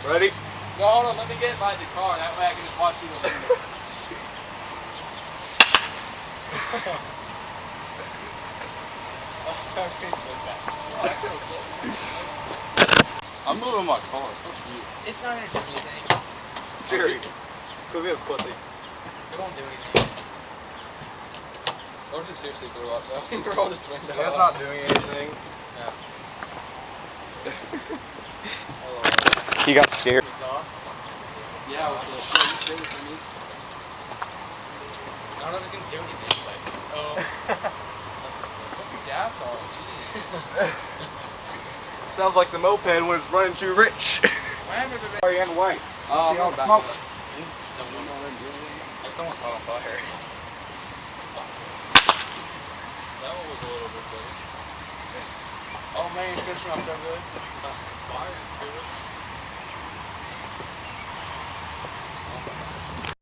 Ready? No, hold on, let me get by the car, that way I can just watch you the window. I'm moving my car. Fuck you. It's not gonna do anything. Jerry, go get a pussy. It won't do anything. Or just seriously blew up though. Roll this window. That's not doing anything. No. He got scared. Exhaust? Yeah, with the shit you scared for me. I don't know if it's gonna do anything, but put some gas on it, jeez. Sounds like the moped when it's running too rich. Sorry, and white. Oh, Don't back smoke. up. I just don't want to caught on fire. That one was a little bit better. Oh man, it's gonna smell so good. Fire to it.